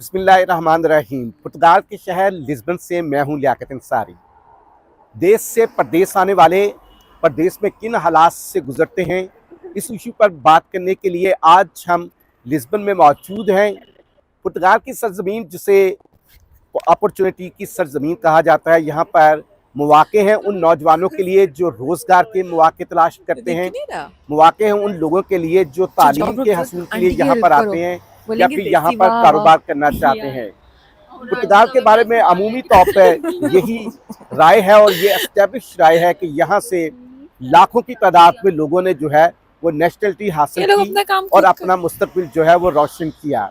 बिस्मिल्लाहिर्रहमानिर्रहीम। पुर्तगाल के शहर लिस्बन से मैं हूँ लियाकत अंसारी। देश से परदेश आने वाले परदेश में किन हालात से गुजरते हैं, इस इशू पर बात करने के लिए आज हम लिस्बन में मौजूद हैं। पुर्तगाल की सरजमीन, जिसे अपॉर्चुनिटी की सरजमीन कहा जाता है, यहाँ पर मौके हैं उन नौजवानों के लिए जो रोज़गार के मौके तलाश करते हैं, मौके हैं उन लोगों के लिए जो तालीम के हसूल के लिए यहाँ पर आते हैं या फिर यहाँ पर कारोबार करना चाहते हैं। पुर्तगाल के बारे में अमूमी तौर पर यही राय है और ये एस्टेब्लिश राय है कि यहाँ से लाखों की तादाद में लोगों ने जो है वो नेशनलिटी हासिल की और अपना मुस्तकबिल जो है वो रोशन किया।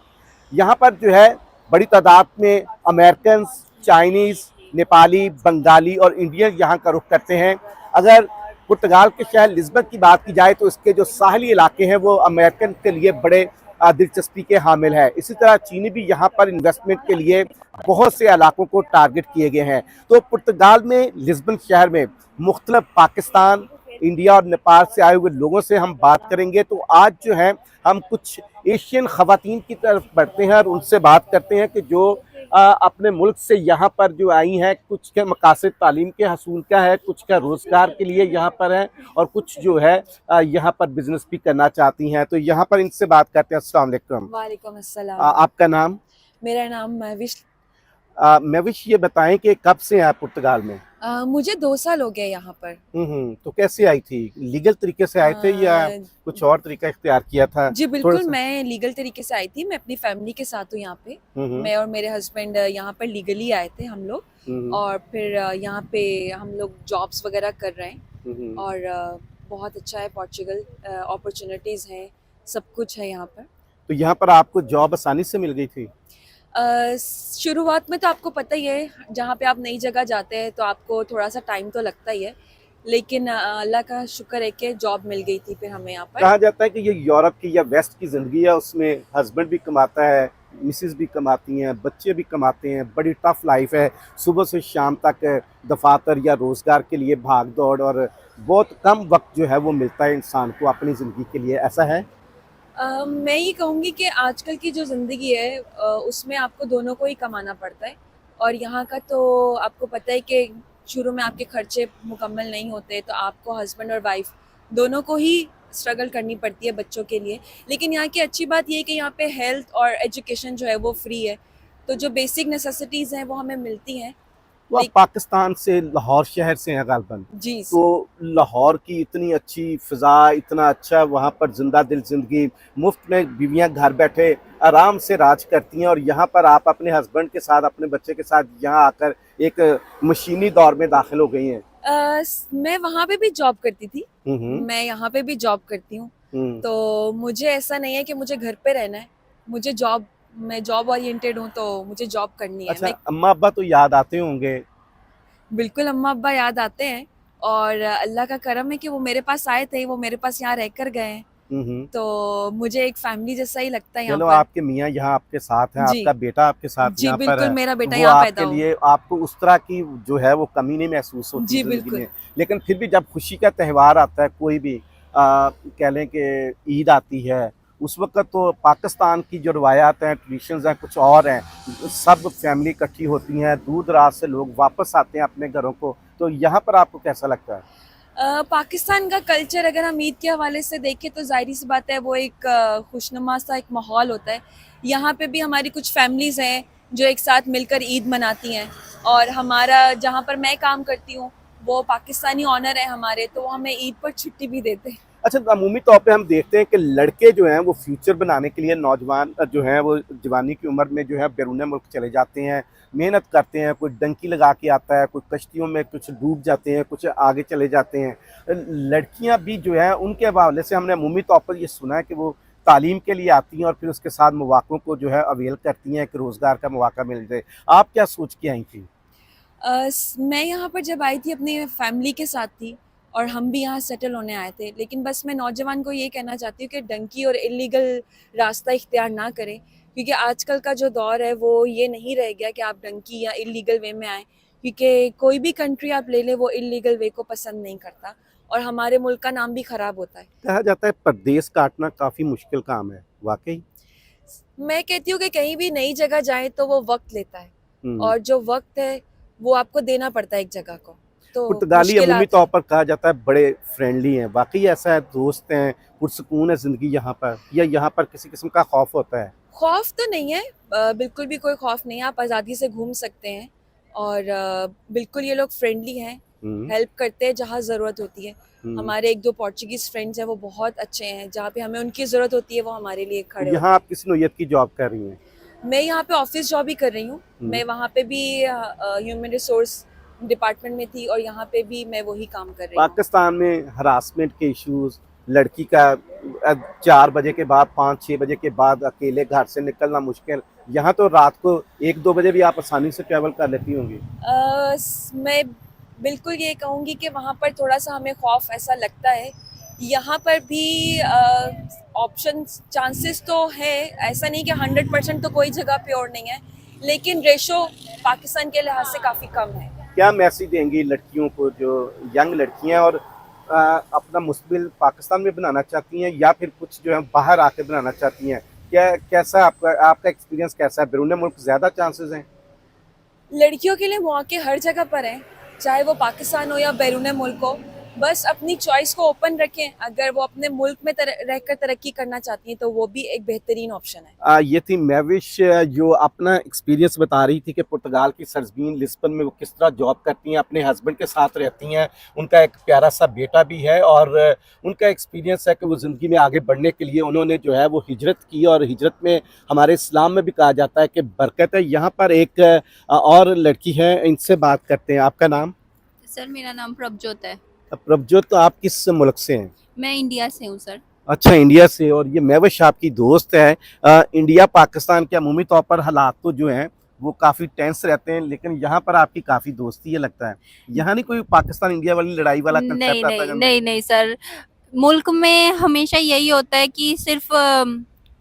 यहाँ पर जो है बड़ी तादाद में अमेरिकन, चाइनीज़, नेपाली, बंगाली और इंडियन यहाँ का रुख करते हैं। अगर पुर्तगाल के शहर लिस्बन की बात की जाए तो इसके जो साहली इलाके हैं वो अमेरिकन के लिए बड़े दिलचस्पी के हामिल है। इसी तरह चीनी भी यहाँ पर इन्वेस्टमेंट के लिए बहुत से इलाकों को टारगेट किए गए हैं। तो पुर्तगाल में लिस्बन शहर में मुख्तलिफ पाकिस्तान, इंडिया और नेपाल से आए हुए लोगों से हम बात करेंगे। तो आज जो है हम कुछ एशियन ख़वातीन की तरफ बढ़ते हैं और उनसे बात करते हैं कि जो अपने मुल्क से यहाँ पर जो आई हैं, कुछ के मकासद तालीम के हसूल का है, कुछ का रोज़गार के लिए यहाँ पर है और कुछ जो है यहाँ पर बिजनेस भी करना चाहती हैं। तो यहाँ पर इनसे बात करते हैं। अस्सलाम वालेकुम। वालेकुम अस्सलाम। आपका नाम? मेरा नाम महविश। महविश, ये बताएं कि कब से हैं पुर्तगाल में? मुझे 2 साल हो गए यहाँ पर। तो कैसे आई थी? लीगल तरीके से आए थे या कुछ और तरीका इख्तियार किया था? जी बिल्कुल, मैं लीगल तरीके से आई थी। मैं अपनी फैमिली के साथ हूँ यहाँ पे। मैं और मेरे हस्बैंड यहाँ पर लीगली आए थे हम लोग, और फिर यहाँ पे हम लोग जॉब्स वगैरह कर रहे हैं और बहुत अच्छा है। पोर्चुगल अपॉर्चुनिटीज़ हैं, सब कुछ है यहाँ पर। तो यहाँ पर आपको जॉब आसानी से मिल गई थी? शुरुआत में तो आपको पता ही है, जहाँ पे आप नई जगह जाते हैं तो आपको थोड़ा सा टाइम तो लगता ही है, लेकिन अल्लाह का शुक्र है कि जॉब मिल गई थी फिर हमें यहाँ पर। कहा जाता है कि ये यूरोप की या वेस्ट की ज़िंदगी है, उसमें हस्बैंड भी कमाता है, मिसेस भी कमाती हैं, बच्चे भी कमाते हैं, बड़ी टफ लाइफ है। सुबह से शाम तक दफातर या रोज़गार के लिए भाग दौड़ और बहुत कम वक्त जो है वो मिलता है इंसान को अपनी ज़िंदगी के लिए। ऐसा है? मैं ये कहूँगी कि आजकल की जो ज़िंदगी है उसमें आपको दोनों को ही कमाना पड़ता है, और यहाँ का तो आपको पता है कि शुरू में आपके खर्चे मुकम्मल नहीं होते, तो आपको हस्बैंड और वाइफ दोनों को ही स्ट्रगल करनी पड़ती है बच्चों के लिए। लेकिन यहाँ की अच्छी बात ये है कि यहाँ पे हेल्थ और एजुकेशन जो है वो फ्री है, तो जो बेसिक नेसेसिटीज़ हैं वो हमें मिलती हैं। तो आप पाकिस्तान से, लाहौर शहर से हैं गालबन। जी। तो लाहौर की इतनी अच्छी फ़िज़ा, इतना अच्छा वहाँ पर जिंदा दिल ज़िंदगी, मुफ्त में बीवियाँ घर बैठे आराम से राज करती हैं, और यहाँ पर आप अपने हस्बैंड के साथ, अपने बच्चे के साथ यहाँ आकर एक मशीनी दौर में दाखिल हो गई हैं। मैं वहाँ पे भी जॉब करती थी, मैं यहाँ पे भी जॉब करती हूँ, तो मुझे ऐसा नहीं है कि मुझे घर पे रहना है। मुझे मैं जॉब ओरिएंटेड हूँ, तो मुझे जॉब करनी है। अच्छा, अम्मा अब्बा तो याद आते होंगे? बिल्कुल, अम्मा अब्बा याद आते हैं, और अल्लाह का करम है कि वो मेरे पास आए थे, वो मेरे पास यहाँ रह कर गए हैं, तो मुझे एक फैमिली जैसा ही लगता है यहाँ पर। चलो, आपके मियाँ यहाँ आपके साथ हैं, आपका बेटा आपके साथ यहाँ पर है। बिल्कुल, मेरा बेटा यहाँ पैदा हुआ। लिए आपको उस तरह की जो है वो कमी नहीं महसूस होती जी ज़िंदगी बिल्कुल। में। लेकिन फिर भी जब खुशी का त्यौहार आता है, कोई भी कह लें कि ईद आती है, उस वक़्त तो पाकिस्तान की जो रवायात हैं, ट्रेडिशंस हैं, कुछ और हैं। सब फैमिली इकट्ठी होती हैं, दूर दराज से लोग वापस आते हैं अपने घरों को। तो यहाँ पर आपको कैसा लगता है? पाकिस्तान का कल्चर अगर हम ईद के हवाले से देखें तो ज़ाहिर सी बात है, वो एक खुशनुमा सा एक माहौल होता है। यहाँ पे भी हमारी कुछ फैमिलीज़ हैं जो एक साथ मिलकर ईद मनाती हैं, और हमारा जहाँ पर मैं काम करती हूँ वो पाकिस्तानी ऑनर है हमारे, तो वो हमें ईद पर छुट्टी भी देते हैं। अच्छा, अमूमी तौर पे हम देखते हैं कि लड़के जो हैं वो फ्यूचर बनाने के लिए, नौजवान जो हैं वो जवानी की उम्र में जो है बैरून मुल्क चले जाते हैं, मेहनत करते हैं। कोई डंकी लगा के आता है, कोई कश्तियों में कुछ डूब जाते हैं, कुछ आगे चले जाते हैं। लड़कियां भी जो है उनके हवाले से हमने अमूमी तौर पर ये सुना है कि वो तालीम के लिए आती हैं और फिर उसके साथ मौक़ों को जो है अवेल करती हैं कि रोज़गार का मौका मिल जाए। आप क्या सोच के आई थी? मैं यहाँ पर जब आई थी अपनी फैमिली के साथ थी, और हम भी यहाँ सेटल होने आए थे, लेकिन बस मैं नौजवान को ये कहना चाहती हूँ कि डंकी और इलीगल रास्ता इख्तियार ना करें, क्योंकि आजकल का जो दौर है वो ये नहीं रह गया कि आप डंकी या इलीगल वे में आएँ, क्योंकि कोई भी कंट्री आप ले लें वो इलीगल वे को पसंद नहीं करता, और हमारे मुल्क का नाम भी ख़राब होता है। कहा जाता है परदेश काटना काफ़ी मुश्किल काम है, वाकई? मैं कहती हूँ कि कहीं भी नई जगह जाए तो वो वक्त लेता है, हम्म। और जो वक्त है वो आपको देना पड़ता है एक जगह को, तो पुर्तगाली अमूमी मुश्किलात तौर है। पर कहा जाता है बड़े फ्रेंडली हैं, वाकई ऐसा है? दोस्त हैं, पुरसकून है जिंदगी यहाँ पर, या यहाँ पर किसी किस्म का खौफ होता है? खौफ तो नहीं है, बिल्कुल भी कोई खौफ नहीं है, आप आज़ादी से घूम सकते हैं, और बिल्कुल ये लोग फ्रेंडली हैं, हम्म। हेल्प करते हैं जहाँ ज़रूरत होती है। हम्म। हमारे एक दो पोर्चुगीज़ फ्रेंड्स हैं, वो बहुत अच्छे हैं, जहाँ पे हमें उनकी ज़रूरत होती है वो हमारे लिए खड़े यहाँ होते आप किस नौयत की जॉब कर रही हैं? हैं। मैं यहाँ पे ऑफिस जॉब ही कर रही हूँ, मैं वहाँ पे भी ह्यूमन रिसोर्स डिपार्टमेंट में थी, और यहाँ पे भी मैं वही काम कर रही हूँ। पाकिस्तान में हरासमेंट के इश्यूज, लड़की का 4 बजे के बाद 5-6 बजे के बाद अकेले घर से निकलना मुश्किल, यहाँ तो रात को 1-2 बजे भी आप आसानी से ट्रैवल कर लेती होंगी। मैं बिल्कुल ये कहूँगी कि वहाँ पर थोड़ा सा हमें खौफ ऐसा लगता है, यहाँ पर भी ऑप्शन चांसेस तो है, ऐसा नहीं कि 100% तो कोई जगह प्योर नहीं है, लेकिन रेशो पाकिस्तान के लिहाज से काफ़ी कम है। क्या मैसेज देंगी लड़कियों को जो यंग लड़कियां और अपना मुस्तकबिल पाकिस्तान में बनाना चाहती हैं, या फिर कुछ जो है बाहर आके बनाना चाहती हैं? कैसा आपका एक्सपीरियंस कैसा है? बैरून मुल्क ज़्यादा चांसेस हैं? लड़कियों के लिए मौके हर जगह पर हैं, चाहे वो पाकिस्तान हो या बैरून मुल्क हो, बस अपनी चॉइस को ओपन रखें। अगर वो अपने मुल्क में रहकर तरक्की करना चाहती हैं तो वो भी एक बेहतरीन ऑप्शन है। ये थी महविश जो अपना एक्सपीरियंस बता रही थी कि पुर्तगाल की सरजमीन लिस्बन में वो किस तरह जॉब करती हैं, अपने हस्बैंड के साथ रहती हैं, उनका एक प्यारा सा बेटा भी है, और उनका एक्सपीरियंस है कि वो ज़िंदगी में आगे बढ़ने के लिए उन्होंने जो है वो हिजरत की, और हिजरत में हमारे इस्लाम में भी कहा जाता है कि बरकत है। यहाँ पर एक और लड़की है, इनसे बात करते हैं। आपका नाम? सर मेरा नाम प्रभजोत है। प्रभजोत, तो आप किस मुल्क से हैं? मैं इंडिया से हूँ सर। अच्छा, इंडिया से। और ये महविश आपकी दोस्त है। इंडिया पाकिस्तान के अमूमी तौर पर हालात तो जो हैं वो काफ़ी टेंस रहते हैं, लेकिन यहाँ पर आपकी काफ़ी दोस्ती है लगता है। यहाँ नहीं कोई पाकिस्तान इंडिया वाली लड़ाई वाला नहीं कंसेप्ट आता नहीं है? नहीं नहीं सर, मुल्क में हमेशा यही होता है कि सिर्फ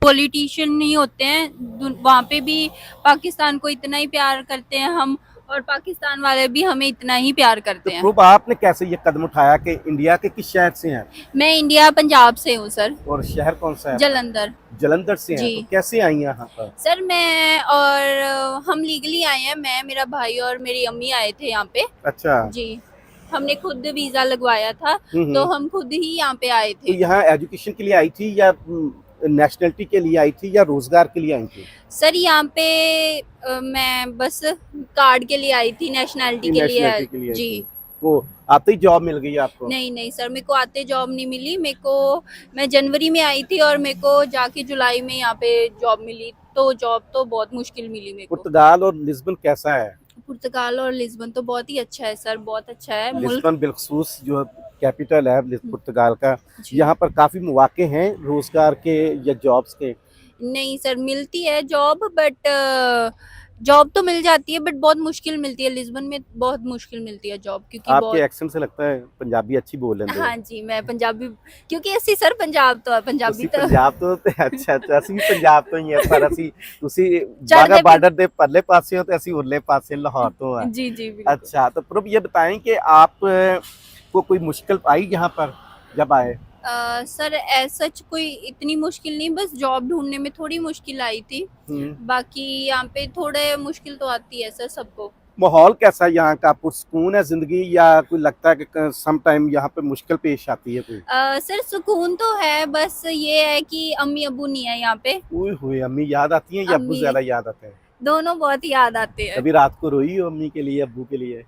पॉलिटिशियन नहीं होते हैं, वहाँ पे भी पाकिस्तान को इतना ही प्यार करते हैं हम, और पाकिस्तान वाले भी हमें इतना ही प्यार करते हैं। तो आपने कैसे ये कदम उठाया कि इंडिया के किस शहर से हैं? मैं इंडिया पंजाब से हूँ सर। और शहर कौन सा है? जलंधर। जलंधर से हैं। जी। तो कैसे आई यहाँ पर? सर मैं और हम लीगली आए हैं, मैं, मेरा भाई और मेरी अम्मी आए थे यहाँ पे। अच्छा जी, हमने खुद वीजा लगवाया था, तो हम खुद ही यहाँ पे आए तो थे। यहाँ एजुकेशन के लिए आई थी, या नेशनलिटी के लिए आई थी, या रोजगार के लिए आई थी? सर यहाँ पे मैं बस कार्ड के लिए आई थी, नेशनैलिटी के लिए। नेशनलिटी के लिए आई जी। थी। तो आते ही जॉब मिल गई आपको? नहीं नहीं सर, मेरे को आते जॉब नहीं मिली, मेरे को, मैं जनवरी में आई थी और मेरे को जाके जुलाई में यहाँ पे जॉब मिली, तो जॉब तो बहुत मुश्किल मिली मेरे को। पुर्तगाल और लिस्बन कैसा है? पुर्तगाल और लिस्बन तो बहुत ही अच्छा है सर, बहुत अच्छा है मुल्क। लिस्बन बिलखसूस जो कैपिटल है पुर्तगाल का, जी। यहाँ पर काफ़ी मौके हैं रोजगार के या जॉब्स के? नहीं सर, मिलती है जॉब, बट जॉब तो मिल जाती है, बट बहुत मुश्किल मिलती है। लिस्बन में बहुत मुश्किल मिलती है जॉब, क्योंकि आपके बहुत। एक्सेंट से लगता है पंजाबी अच्छी बोल लेंगे। हाँ जी, मैं पंजाबी, क्योंकि ਅਸੀਂ सर पंजाब तो है, पंजाबी तो ਪੰਜਾਬ ਤੋਂ ਤੇ ਅੱਛਾ ਅਸੀਂ ਵੀ ਪੰਜਾਬ ਤੋਂ ਹੀ ਆ, ਪਰ ਅਸੀਂ ਤੁਸੀਂ चढ़ते बाघा पे- बार्डर ਦੇ ਪਰਲੇ ਪਾਸੇ ਹੋ ਤੇ ਅਸੀਂ ਉਰਲੇ ਪਾਸੇ ਲਾਹੌਰ ਤੋਂ ਆ। जी जी बिल्कुल। अच्छा, तो प्रभ ये बताएं कि आप को कोई मुश्किल आई यहाँ पर जब आए? सर सच कोई इतनी मुश्किल नहीं, बस जॉब ढूंढने में थोड़ी मुश्किल आई थी, बाकी यहाँ पे थोड़े मुश्किल तो आती है सर सबको। माहौल कैसा है यहाँ का? पुरसकून है जिंदगी, या कोई लगता है कि सम टाइम यहाँ पे मुश्किल पेश आती है कोई? सर सुकून तो है, बस ये है कि अम्मी अब्बू नहीं है यहाँ पे। ओए हुए, अम्मी याद आती हैं या अब्बू अम्मी- ज्यादा याद आते हैं? दोनों बहुत याद आते हैं। कभी रात को रोई हो अम्मी के लिए, अब्बू के लिए?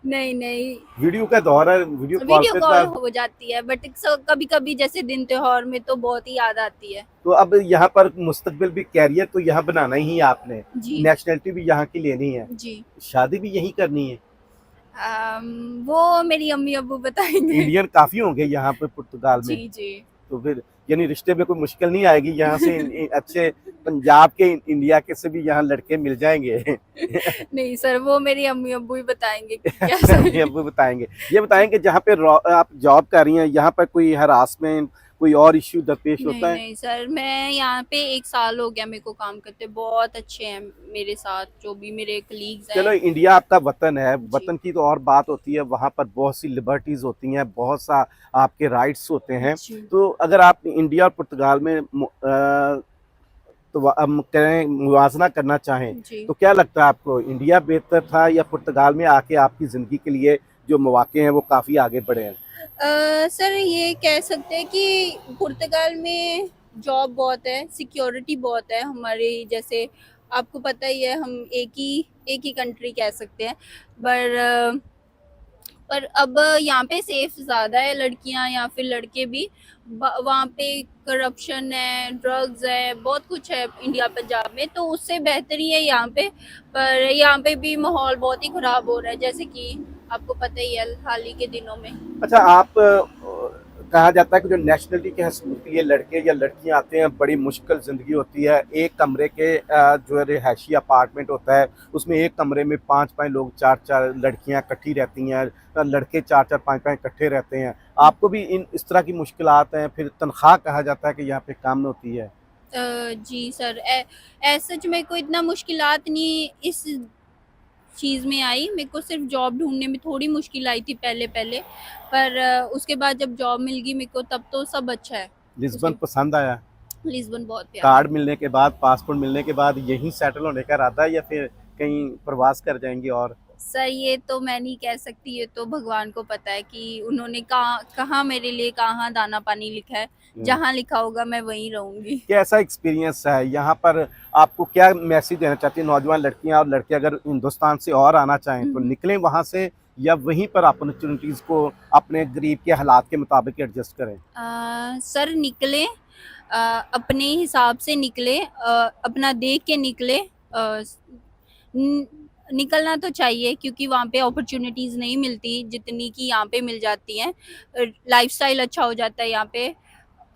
नहीं नहीं, वीडियो का दौर है, वीडियो कॉल वीडियो पे कॉल तो हो जाती है, बट कभी कभी जैसे दिन त्योहार में तो बहुत ही याद आती है। तो अब यहाँ पर मुस्तकबिल भी कैरियर तो यहाँ बनाना ही है आपने, जी नेशनलिटी भी यहाँ की लेनी है, जी। शादी भी यहीं करनी है? वो मेरी अम्मी अब्बू बताएंगे। इंडियन काफी होंगे यहाँ पे पुर्तगाल में, जी जी। तो फिर यानी रिश्ते में कोई मुश्किल नहीं आएगी यहाँ से? अच्छे पंजाब के, इंडिया के से भी यहाँ लड़के मिल जाएंगे? नहीं सर, वो मेरी अम्मी अब्बू ही बताएंगे कि कैसा है। ये अब्बू बताएंगे। ये बताएंगे जहाँ पे आप जॉब कर रही हैं, यहाँ पर कोई हरासमेंट, कोई और इश्यू दरपेश नहीं होता है? नहीं सर, मैं यहाँ पे 1 साल हो गया मेरे को काम करते, बहुत अच्छे हैं मेरे साथ जो भी मेरे कलीग्स हैं। चलो, इंडिया आपका वतन है, वतन की तो और बात होती है, वहाँ पर बहुत सी लिबर्टीज होती हैं, बहुत सा आपके राइट्स होते हैं। जी। तो अगर आप इंडिया और पुर्तगाल में तो हम करें मुवाजना करना चाहें जी। तो क्या लगता है आपको, इंडिया बेहतर था या पुर्तगाल में आके आपकी ज़िंदगी के लिए जो मौके हैं वो काफ़ी आगे बढ़े हैं? सर ये कह सकते हैं कि पुर्तगाल में जॉब बहुत है, सिक्योरिटी बहुत है हमारी, जैसे आपको पता ही है, हम एक ही कंट्री कह सकते हैं। पर अब यहाँ पे सेफ ज़्यादा है, लड़कियाँ या फिर लड़के भी। वहाँ पे करप्शन है, ड्रग्स है, बहुत कुछ है इंडिया पंजाब में, तो उससे बेहतर ही है यहाँ पे। पर यहाँ पे भी माहौल बहुत ही ख़राब हो रहा है, जैसे कि आपको पता ही है हाल ही के दिनों में। अच्छा, आप कहा जाता है कि जो नेशनलिटी के हसूल के लिए लड़के या लड़कियां आते हैं, बड़ी मुश्किल ज़िंदगी होती है। एक कमरे के जो रिहायशी अपार्टमेंट होता है, उसमें एक कमरे में 5-5 लोग, 4-4 लड़कियां इकट्ठी रहती हैं, लड़के 4-4 5-5 इकट्ठे रहते हैं। आपको भी इस तरह की मुश्किलात हैं? फिर तनख्वाह कहा जाता है कि यहाँ पे कम होती है। जी सर, सच में कोई इतना मुश्किलात नहीं इस चीज़ में आई। मेरे को सिर्फ जॉब ढूंढने में थोड़ी मुश्किल आई थी पहले पहले, पर उसके बाद जब जॉब मिल गई मेरे को, तब तो सब अच्छा है। लिस्बन उसके पसंद आया? लिस्बन बहुत प्यारा है। कार्ड मिलने के बाद, पासपोर्ट मिलने के बाद यहीं सेटल होने का इरादा है या फिर कहीं प्रवास कर जाएंगे? और सर ये तो मैं नहीं कह सकती, ये तो भगवान को पता है कि उन्होंने कहाँ कहाँ मेरे लिए कहाँ दाना पानी लिखा है। जहाँ लिखा होगा मैं वहीं रहूंगी। कैसा एक्सपीरियंस है यहाँ पर? आपको क्या मैसेज देना चाहती हैं नौजवान लड़कियां और लड़के, अगर हिंदुस्तान से और आना चाहें तो निकलें वहाँ से या वहीं पर अपॉर्चुनिटीज़ को अपने गरीब के हालात के मुताबिक एडजस्ट करें? सर निकले, अपने हिसाब से निकले, अपना देख के निकले। निकलना तो चाहिए क्योंकि वहाँ पे अपॉर्चुनिटीज़ नहीं मिलती जितनी कि यहाँ पे मिल जाती हैं। लाइफस्टाइल अच्छा हो जाता है यहाँ पे,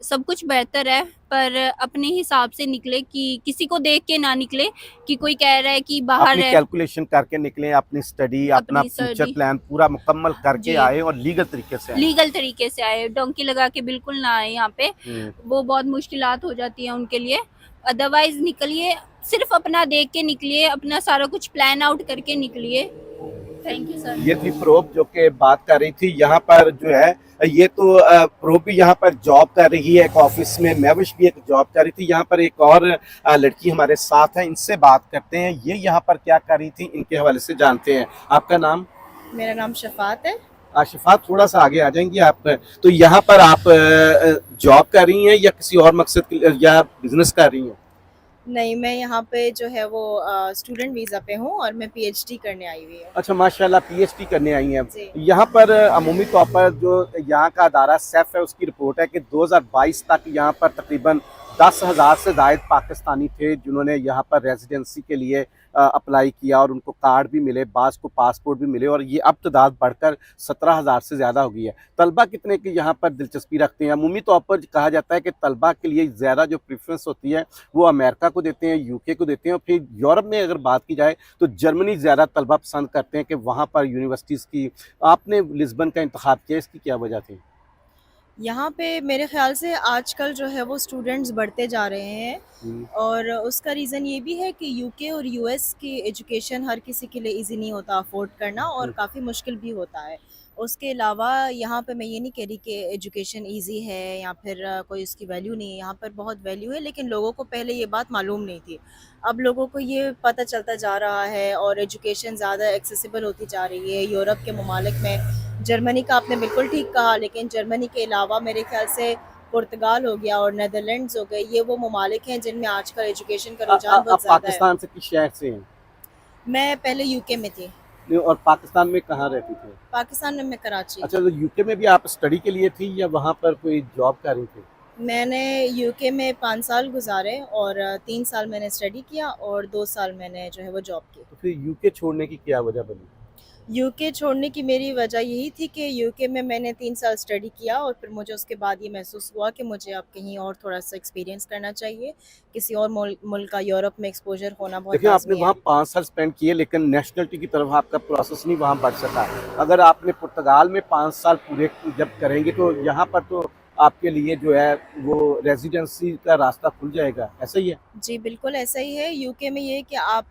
सब कुछ बेहतर है। पर अपने हिसाब से निकले, कि किसी को देख के ना निकले कि कोई कह रहा है कि बाहर अपनी है। कैलकुलेशन करके निकलें, अपनी स्टडी, अपना अपनी फ्यूचर स्टडी प्लान पूरा मुकम्मल करके जी, आए और लीगल तरीके से आए। लीगल तरीके से आए, डोंकी लगा के बिल्कुल ना आए यहाँ पे। वो बहुत मुश्किलात हो जाती हैं उनके लिए। अदरवाइज निकलिए, सिर्फ अपना देख के निकलिए, अपना सारा कुछ प्लान आउट करके निकलिए। Thank you sir. ये थी प्रोब जो कि बात कर रही थी यहाँ पर जो है। ये तो प्रोब भी यहाँ पर जॉब कर रही है एक ऑफिस में, महविश भी एक जॉब कर रही थी। यहाँ पर एक और लड़की हमारे साथ है, इनसे बात करते हैं ये यहाँ पर क्या कर रही थी, इनके हवाले से जानते हैं। आपका नाम? मेरा नाम शफात है। आशिफा, थोड़ा सा आगे आ जाएंगी आप? तो यहाँ पर आप जॉब कर रही हैं या किसी और मकसद के लिए या बिजनेस कर रही हैं? नहीं, मैं यहाँ पे जो है वो स्टूडेंट वीज़ा पे हूँ और मैं पीएचडी करने आई हुई हूँ। अच्छा, माशाल्लाह, पीएचडी करने आई हैं। जी। यहाँ पर अमूमी तौर पर जो यहाँ का अदारा सेफ है, उसकी रिपोर्ट है कि 2022 तक यहाँ पर तकरीबन 10,000 से ज़ायद पाकिस्तानी थे जिन्होंने यहाँ पर रेजिडेंसी के लिए अप्लाई किया और उनको कार्ड भी मिले, बाज़ को पासपोर्ट भी मिले और ये अब तादाद बढ़कर 17,000 से ज़्यादा हो गई है। तलबा कितने की यहाँ पर दिलचस्पी रखते हैं? अमूमी तौर पर कहा जाता है कि तलबा के लिए ज़्यादा जो प्रेफरेंस होती है वो अमेरिका को देते हैं, यूके को देते हैं, और फिर यूरोप में अगर बात की जाए तो जर्मनी ज़्यादा तलबा पसंद करते हैं कि वहाँ पर यूनिवर्सिटीज़ की। आपने लिस्बन का इंतखाब किया, इसकी क्या वजह थी? यहाँ पे मेरे ख्याल से आजकल जो है वो स्टूडेंट्स बढ़ते जा रहे हैं और उसका रीज़न ये भी है कि यूके और यूएस की एजुकेशन हर किसी के लिए इजी नहीं होता अफोर्ड करना और काफ़ी मुश्किल भी होता है। उसके अलावा यहाँ पे मैं ये नहीं कह रही कि एजुकेशन इजी है या फिर कोई उसकी वैल्यू नहीं है, यहाँ पर बहुत वैल्यू है, लेकिन लोगों को पहले ये बात मालूम नहीं थी। अब लोगों को ये पता चलता जा रहा है और एजुकेशन ज़्यादा एक्सेसिबल होती जा रही है। यूरोप के ममालिक में जर्मनी का आपने बिल्कुल ठीक कहा, लेकिन जर्मनी के अलावा मेरे ख्याल से पुर्तगाल हो गया और नेदरलैंड्स हो गए, ये वो ममालिक हैं जिनमें आजकल एजुकेशन का रुझान बहुत ज़्यादा है। पाकिस्तान से किस शहर से हैं? मैं पहले यूके में थी। और पाकिस्तान में कहाँ रहती थी? पाकिस्तान में मैं कराची। अच्छा, तो यूके में भी आप स्टडी के लिए थी या वहाँ पर कोई जॉब कर रही थी? मैंने यूके में 5 साल गुजारे और 3 साल मैंने स्टडी किया और 2 साल मैंने जो है वो जॉब की। तो फिर यूके छोड़ने की क्या वजह बनी? यूके छोड़ने की मेरी वजह यही थी कि यूके में मैंने 3 साल स्टडी किया और फिर मुझे उसके बाद ये महसूस हुआ कि मुझे अब कहीं और थोड़ा सा एक्सपीरियंस करना चाहिए, किसी और मुल्क का यूरोप में एक्सपोजर होना बहुत देखिए, आपने लाज़मी है। वहाँ 5 साल स्पेंड किए लेकिन नेशनलिटी की तरफ आपका प्रोसेस नहीं वहाँ बढ़ सका। अगर आपने पुर्तगाल में 5 साल पूरे जब करेंगे तो यहाँ पर तो आपके लिए जो है वो रेजिडेंसी का रास्ता खुल जाएगा, ऐसा ही है? जी, बिल्कुल ऐसा ही है। यूके में ये है कि आप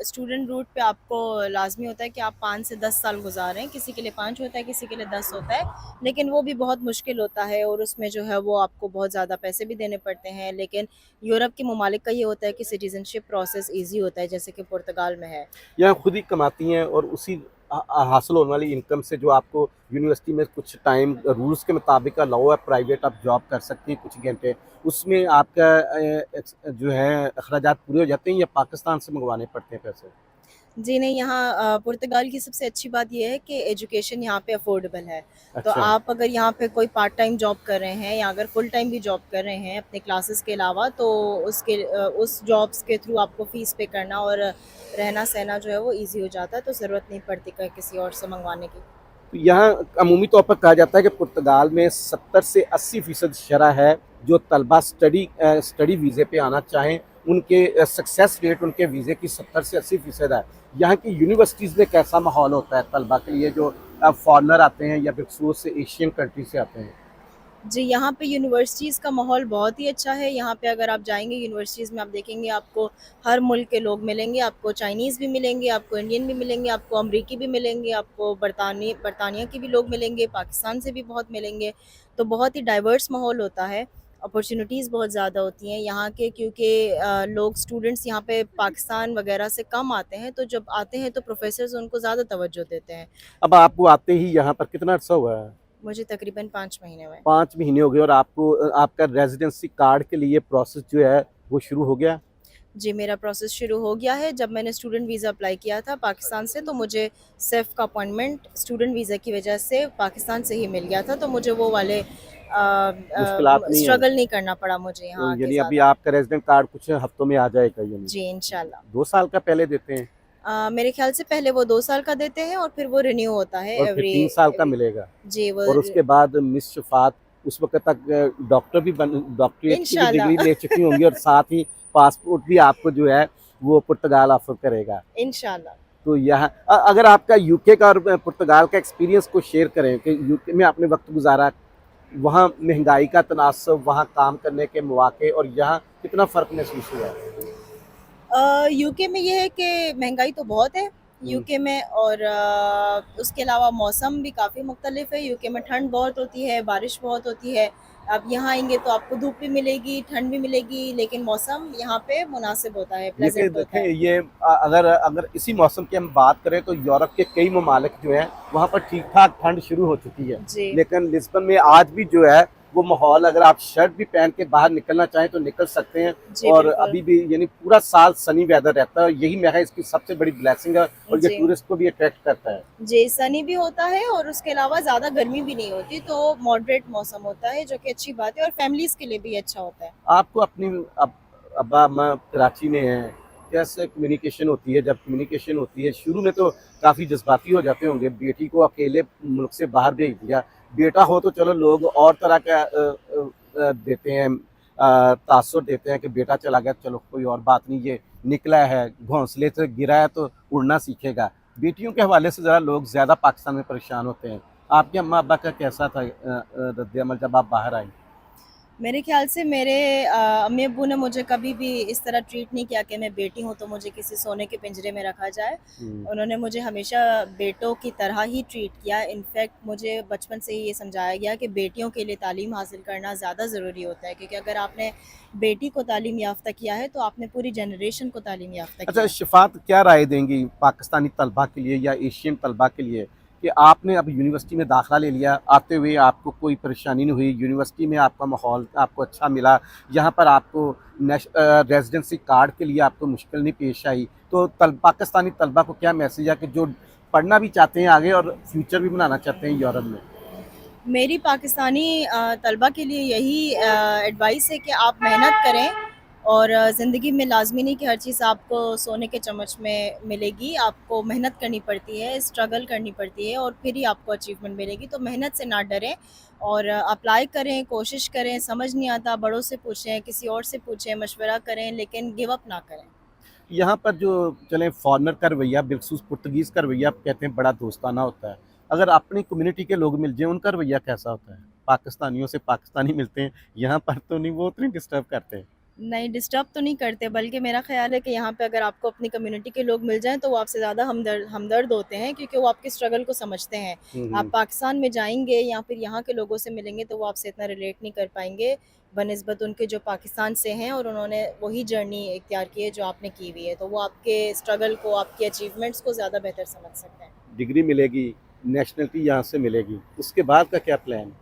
स्टूडेंट रूट पे आपको लाज़मी होता है कि आप 5 से 10 साल गुज़ारें। किसी के लिए 5 होता है, किसी के लिए 10 होता है, लेकिन वो भी बहुत मुश्किल होता है और उसमें जो है वो आपको बहुत ज़्यादा पैसे भी देने पड़ते हैं। लेकिन यूरोप के ममालिक का ये होता है कि सिटीज़नशिप प्रोसेस ईज़ी होता है, जैसे कि पुर्तगाल में है। या खुद ही कमाती हैं और उसी हासिल होने वाली इनकम से जो आपको यूनिवर्सिटी में कुछ टाइम रूल्स के मुताबिक अलाउ है, प्राइवेट आप जॉब कर सकती हैं कुछ घंटे, उसमें आपका जो है अखराजात पूरे हो जाते हैं या पाकिस्तान से मंगवाने पड़ते हैं पैसे? जी नहीं, यहाँ पुर्तगाल की सबसे अच्छी बात ये है कि एजुकेशन यहाँ पे अफोर्डेबल है। तो अच्छा। आप अगर यहाँ पे कोई पार्ट टाइम जॉब कर रहे हैं या अगर फुल टाइम भी जॉब कर रहे हैं अपने क्लासेस के अलावा, तो उस जॉब्स के थ्रू आपको फ़ीस पे करना और रहना-सहना जो है वो ईज़ी हो जाता है, तो ज़रूरत नहीं पड़ती किसी और से मंगवाने की। तो यहाँ अमूमी तौर पर कहा जाता है कि पुर्तगाल में 70 से 80% शरह है जो तलबा स्टडी वीज़े पे आना चाहें, उनके सक्सेस रेट उनके वीज़े की 70 से 80% है। यहाँ की यूनिवर्सिटीज़ में कैसा माहौल होता है तलबा के लिए जो फॉरेनर आते हैं या बिलखसूस से एशियन कंट्री से आते हैं? जी, यहाँ पे यूनिवर्सिटीज़ का माहौल बहुत ही अच्छा है। यहाँ पे अगर आप जाएँगे यूनिवर्सिटीज़ में, आप देखेंगे आपको हर मुल्क के लोग मिलेंगे, आपको चाइनीज़ भी मिलेंगे, आपको इंडियन भी मिलेंगे, आपको अमरीकी भी मिलेंगे, आपको बरतानिया के भी लोग मिलेंगे, पाकिस्तान से भी बहुत मिलेंगे। तो बहुत ही डाइवर्स माहौल होता है, अपॉर्च्युनिटीज़ बहुत ज़्यादा होती हैं यहाँ के, क्योंकि लोग स्टूडेंट्स यहाँ पे पाकिस्तान वगैरह से कम आते हैं, तो जब आते हैं तो प्रोफ़ेसर्स उनको ज़्यादा तवज्जो देते हैं। अब आपको आते ही यहाँ पर कितना अर्सा हुआ है? मुझे तकरीबन 5 महीने हुए। 5 महीने हो गए और आपको आपका रेज़िडेंसी कार्ड के लिए प्रोसेस जो है वो शुरू हो गया? जी, मेरा प्रोसेस शुरू हो गया है। जब मैंने स्टूडेंट वीज़ा अप्लाई किया था पाकिस्तान से, तो मुझे सेफ का अपॉइंटमेंट स्टूडेंट वीज़ा की वजह से पाकिस्तान से ही मिल गया था, तो मुझे वो वाले मुश्किलात नहीं है? स्ट्रगल नहीं करना पड़ा मुझे तो यहाँ आके यानी अभी ज़्यादा। आपका रेज़िडेंट कार्ड कुछ हफ्तों में आ जाएगा यानी? जी, इंशाल्लाह। 2 साल का पहले देते हैं मेरे ख़्याल से पहले वो 2 साल का देते हैं और फिर वो रिन्यू होता है और फिर 3 साल का मिलेगा जी, वो और उसके बाद मिस शफ़ात उस वक़्त तक डॉक्टरेट की भी इंशाल्लाह। डिग्री ले चुकी होंगी और साथ ही पासपोर्ट भी आपको जो है वो पुर्तगाल ऑफ़र करेगा। इंशाल्लाह। तो यहाँ अगर आपका यूके का और पुर्तगाल का एक्सपीरियंस को शेयर करें कि यूके में आपने वक़्त गुज़ारा, वहाँ महँगाई का तनासब, वहाँ काम करने के मौके और यहाँ कितना फ़र्क महसूस हुआ? यूके में ये है कि महंगाई तो बहुत है यूके में, और उसके अलावा मौसम भी काफ़ी मुख्तलिफ है। यूके में ठंड बहुत होती है, बारिश बहुत होती है। आप यहाँ आएंगे तो आपको धूप भी मिलेगी, ठंड भी मिलेगी, लेकिन मौसम यहाँ पे मुनासिब होता है, लेकिन प्लेजेंट होता देखें है। ये अगर अगर इसी मौसम की हम बात करें तो यूरोप के कई ममालिक जो हैं वहाँ पर ठीक ठाक ठंड शुरू हो चुकी है, जी लेकिन लिस्बन में आज भी जो है वो माहौल, अगर आप शर्ट भी पहन के बाहर निकलना चाहें तो निकल सकते हैं जी और बिल्कुल। अभी भी यानी पूरा साल सनी वेदर रहता है। यही मैं इसकी सबसे बड़ी ब्लेसिंग है और ये जी टूरिस्ट को भी अट्रैक्ट करता है। जी, सनी भी होता है और उसके अलावा ज़्यादा गर्मी भी नहीं होती, तो मॉडरेट मौसम होता है, जो कि अच्छी बात है और फैमिलीज़ के लिए भी अच्छा होता है। आपको अपनी अब्बा अम्मा कराची में हैं, कैसे कम्युनिकेशन होती है? जब कम्युनिकेशन होती है शुरू में तो काफ़ी जज्बाती हो जाते होंगे, बेटी को अकेले मुल्क से बाहर भेज दिया, बेटा हो तो चलो लोग और तरह का देते हैं, तासुर देते हैं कि बेटा चला गया चलो कोई और बात नहीं, ये निकला है घोंसले से गिरा है तो उड़ना सीखेगा। बेटियों के हवाले से ज़रा लोग ज़्यादा पाकिस्तान में परेशान होते हैं। आपके अम्मा अब्बा का कैसा था रद्द-ए-अमल जब आप बाहर आई? मेरे ख्याल से मेरे अम्मी अब्बू ने मुझे कभी भी इस तरह ट्रीट नहीं किया कि मैं बेटी हूँ तो मुझे किसी सोने के पिंजरे में रखा जाए। हुँ। उन्होंने मुझे हमेशा बेटों की तरह ही ट्रीट किया। इनफैक्ट मुझे बचपन से ही ये समझाया गया कि बेटियों के लिए तालीम हासिल करना ज़्यादा ज़रूरी होता है, क्योंकि अगर आपने बेटी को तालीम याफ्ता किया है तो आपने पूरी जनरेशन को तालीम याफ्ता किया अच्छा, है। शफ़ात क्या राय देंगी पाकिस्तानी तलबा के लिए या एशियन तलबा के लिए कि आपने अब यूनिवर्सिटी में दाखिला ले लिया, आते हुए आपको कोई परेशानी नहीं हुई, यूनिवर्सिटी में आपका माहौल आपको अच्छा मिला, यहाँ पर आपको रेज़िडेंसी कार्ड के लिए आपको मुश्किल नहीं पेश आई, तो पाकिस्तानी तलबा को क्या मैसेज है कि जो पढ़ना भी चाहते हैं आगे और फ्यूचर भी बनाना चाहते हैं यूरोप में? मेरी पाकिस्तानी तलबा के लिए यही एडवाइस है कि आप मेहनत करें और ज़िंदगी में लाज़मी नहीं कि हर चीज़ आपको सोने के चम्मच में मिलेगी। आपको मेहनत करनी पड़ती है, स्ट्रगल करनी पड़ती है और फिर ही आपको अचीवमेंट मिलेगी। तो मेहनत से ना डरें और अप्लाई करें, कोशिश करें। समझ नहीं आता बड़ों से पूछें, किसी और से पूछें, मशवरा करें, लेकिन गिव अप ना करें। यहाँ पर जो चलें फॉरेनर का रवैया बिलखसूस पुर्तगीज़ का रवैया कहते हैं बड़ा दोस्ताना होता है। अगर अपनी कम्युनिटी के लोग मिल जाएँ उनका रवैया कैसा होता है? पाकिस्तानियों से पाकिस्तानी मिलते हैं, यहाँ पर तो नहीं वो उतनी डिस्टर्ब करते हैं। नहीं, डिस्टर्ब तो नहीं करते, बल्कि मेरा ख्याल है कि यहाँ पे अगर आपको अपनी कम्युनिटी के लोग मिल जाएं तो वो आपसे ज़्यादा हमदर्द होते हैं, क्योंकि वो आपके स्ट्रगल को समझते हैं। आप पाकिस्तान में जाएंगे या फिर यहाँ के लोगों से मिलेंगे तो वो आपसे इतना रिलेट नहीं कर पाएंगे बनिस्बत उनके जो पाकिस्तान से हैं और उन्होंने वही जर्नी इख्तियार की है जो आपने की हुई है, तो वो आपके स्ट्रगल को, आपके अचीवमेंट्स को ज़्यादा बेहतर समझ सकते हैं। डिग्री मिलेगी, नेशनलिटी यहाँ से मिलेगी, उसके बाद का क्या प्लान?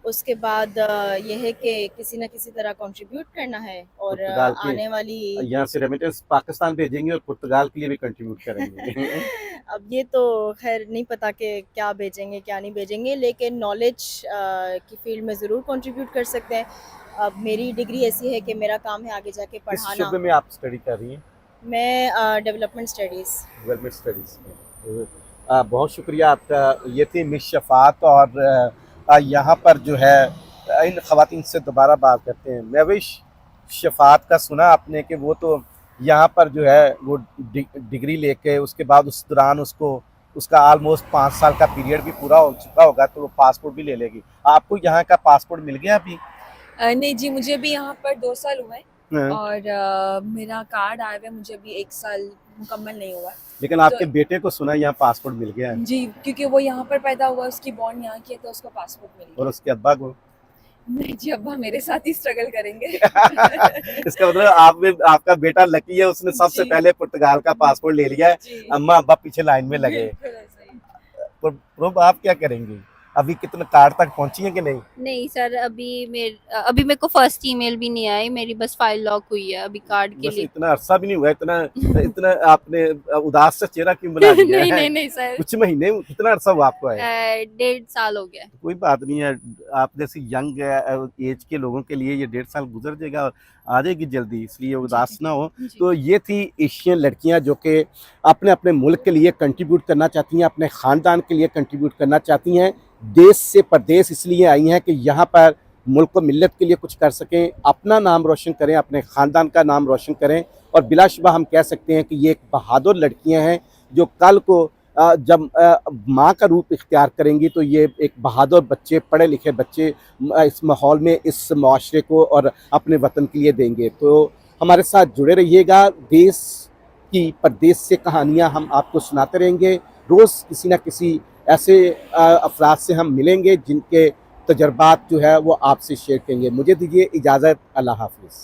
उसके बाद ये है कि किसी न किसी तरह कंट्रीब्यूट करना है और पुर्तगाल के आने वाली यहाँ से रेमिटेंस पाकिस्तान भेजेंगे और पुर्तगाल के लिए भी कंट्रीब्यूट करेंगे। अब ये तो खैर नहीं पता कि क्या भेजेंगे क्या नहीं भेजेंगे, लेकिन नॉलेज की फील्ड में ज़रूर कंट्रीब्यूट कर सकते हैं। अब मेरी डिग्री ऐसी है कि मेरा काम है आगे जाके किस पढ़ाना। शोबे में आप स्टडी कर रही हैं? मैं डेवलपमेंट स्टडीज़। डेवलपमेंट स्टडीज़ में। बहुत शुक्रिया आपका। ये थी मिस शफ़ात और यहाँ पर जो है इन ख़वातीन से दोबारा बात करते हैं। महविश, शफ़ात का सुना आपने कि वो तो यहाँ पर जो है वो डिग्री लेके उसके बाद उस दौरान उसका ऑलमोस्ट 5 साल का पीरियड भी पूरा हो चुका होगा तो वो पासपोर्ट भी ले लेगी। आपको यहाँ का पासपोर्ट मिल गया अभी? नहीं जी, मुझे भी यहाँ पर 2 साल हुए हैं हाँ। और मेरा कार्ड आया हुआ है, मुझे अभी 1 साल मुकम्मल नहीं हुआ है। लेकिन आपके बेटे को सुना यहाँ पासपोर्ट मिल गया है जी, क्योंकि वो यहाँ पर पैदा हुआ, उसकी बॉर्न यहाँ की है तो उसको पासपोर्ट मिल और गया। उसके अब्बा को? नहीं जी, अब्बा मेरे साथ ही स्ट्रगल करेंगे। इसका मतलब आपका बेटा लकी है, उसने सबसे जी। पहले पुर्तगाल का पासपोर्ट ले लिया है। जी, अम्मा अब्बा पीछे लाइन में लगे। बिल्कुल ऐसा ही। प्रोब आप क्या करेंगी? अभी कितने कार्ड तक पहुंची है कि नहीं? नहीं सर, अभी मेरे को फर्स्ट ईमेल भी नहीं आई, मेरी बस फाइल लॉक हुई है अभी कार्ड के बस लिए। इतना अरसा भी नहीं हुआ, इतना आपने उदास सा चेहरा क्यों बना दिया नहीं है? नहीं नहीं सर, कुछ महीने, कितना अरसा हुआ आपको है? 1.5 साल हो गया। कोई बात नहीं है, आप जैसी यंग एज के लोगों के लिए ये 1.5 साल गुजर जाएगा और आ जाएगी जल्दी, इसलिए उदास ना हो। जी। तो ये थी एशियन लड़कियां जो कि अपने अपने मुल्क के लिए कंट्रीब्यूट करना चाहती हैं, अपने ख़ानदान के लिए कंट्रीब्यूट करना चाहती हैं, देश से परदेश इसलिए आई हैं कि यहाँ पर मुल्क को मिल्लत के लिए कुछ कर सकें, अपना नाम रोशन करें, अपने ख़ानदान का नाम रोशन करें। और बिलाशुबा हम कह सकते हैं कि ये एक बहादुर लड़कियां हैं जो कल को जब माँ का रूप इख्तियार करेंगी तो ये एक बहादुर बच्चे, पढ़े लिखे बच्चे इस माहौल में, इस माशरे को और अपने वतन के लिए देंगे। तो हमारे साथ जुड़े रहिएगा, देश की परदेश से कहानियाँ हम आपको सुनाते रहेंगे। रोज़ किसी न किसी ऐसे अफराद से हम मिलेंगे जिनके तजर्बात जो है वो आपसे शेयर करेंगे। मुझे दीजिए इजाज़त, अल्लाह हाफ़िज़।